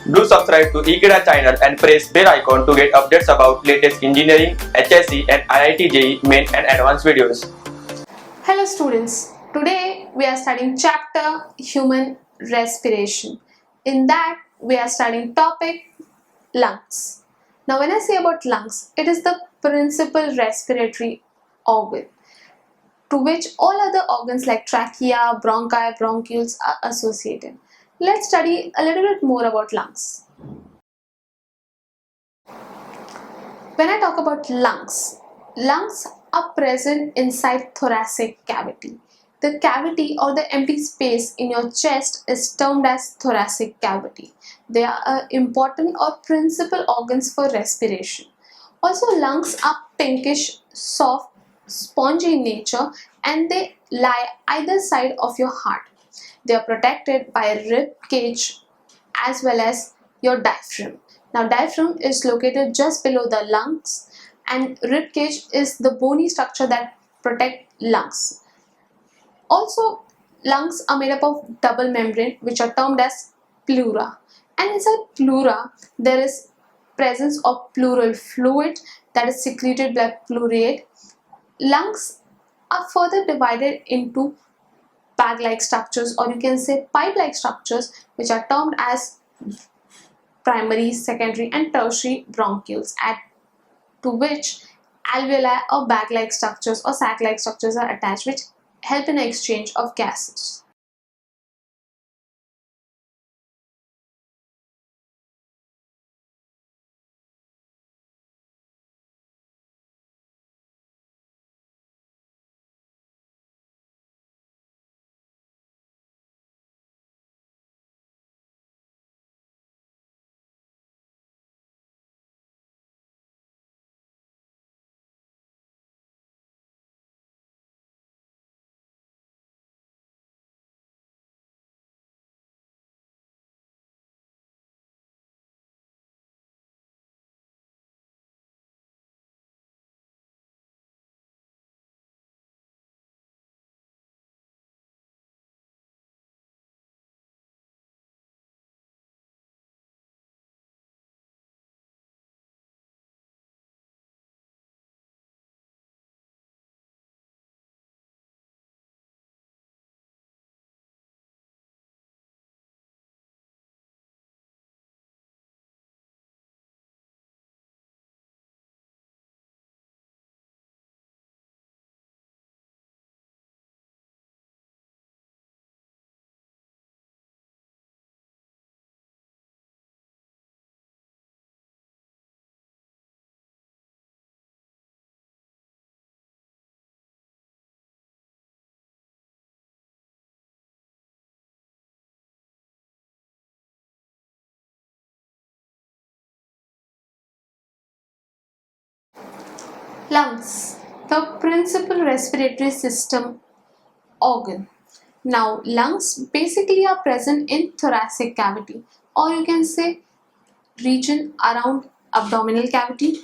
Do subscribe to Ekeeda channel and press bell icon to get updates about latest engineering, HSC and IIT JEE main and advanced videos. Hello students, today we are studying chapter Human Respiration. In that we are studying topic lungs. Now when I say about lungs, it is the principal respiratory organ to which all other organs like trachea, bronchi, bronchioles are associated. Let's study a little bit more about lungs. When I talk about lungs, lungs are present inside thoracic cavity. The cavity or the empty space in your chest is termed as thoracic cavity. They are important or principal organs for respiration. Also, lungs are pinkish, soft, spongy in nature and they lie either side of your heart. They are protected by a rib cage as well as your diaphragm. Now, diaphragm is located just below the lungs and rib cage is the bony structure that protect lungs. Also, lungs are made up of double membrane which are termed as pleura, and inside pleura there is presence of pleural fluid that is secreted by pleurae. Lungs are further divided into bag-like structures, or you can say pipe-like structures, which are termed as primary, secondary and tertiary bronchioles, to which alveoli or bag-like structures or sac-like structures are attached, which help in exchange of gases. Lungs, the principal respiratory system organ. Now, lungs basically are present in thoracic cavity, or you can say region around abdominal cavity.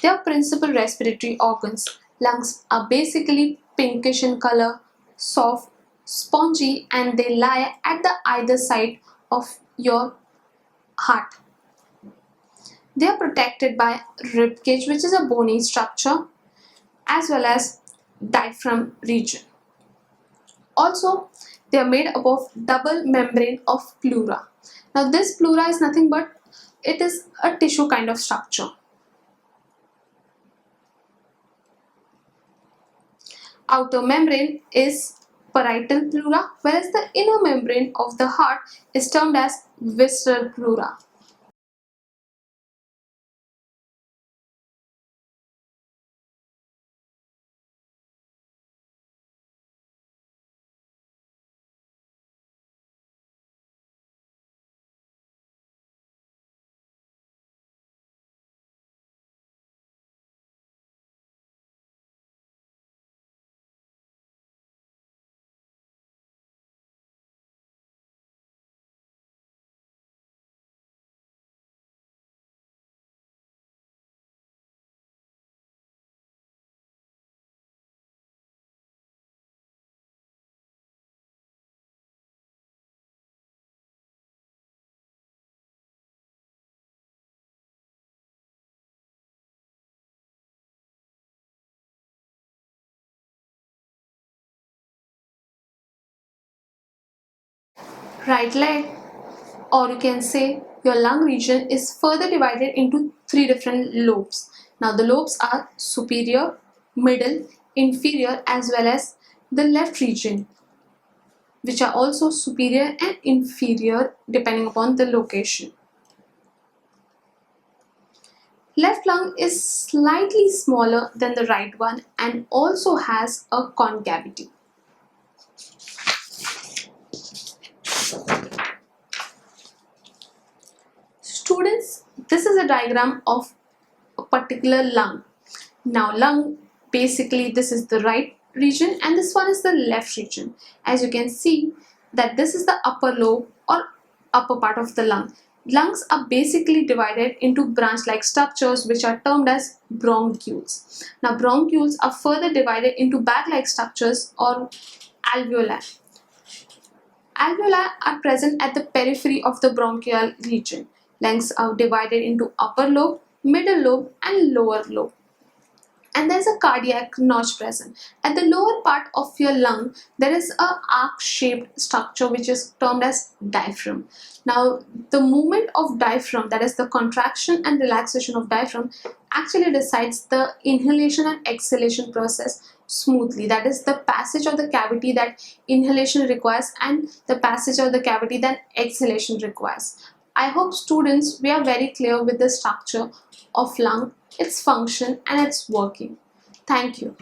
They are principal respiratory organs. Lungs are basically pinkish in color, soft, spongy, and they lie at the either side of your heart. They are protected by rib cage, which is a bony structure, as well as diaphragm region. Also, they are made up of double membrane of pleura. Now, this pleura is nothing but it is a tissue kind of structure. Outer membrane is parietal pleura, whereas the inner membrane of the heart is termed as visceral pleura. Right leg, or you can say your lung region is further divided into three different lobes. Now the lobes are superior, middle, inferior, as well as the left region, which are also superior and inferior depending upon the location. Left lung is slightly smaller than the right one and also has a concavity. Students, this is a diagram of a particular lung. Now lung, basically this is the right region and this one is the left region. As you can see that this is the upper lobe or upper part of the lung. Lungs are basically divided into branch-like structures which are termed as bronchioles. Now bronchioles are further divided into bag-like structures or alveoli. Alveoli are present at the periphery of the bronchial region. Lungs are divided into upper lobe, middle lobe and lower lobe. And there's a cardiac notch present. At the lower part of your lung, there is a arc-shaped structure which is termed as diaphragm. Now, the movement of diaphragm, that is the contraction and relaxation of diaphragm, actually decides the inhalation and exhalation process smoothly. That is the passage of the cavity that inhalation requires and the passage of the cavity that exhalation requires. I hope students, we are very clear with the structure of lung, its function and its working. Thank you.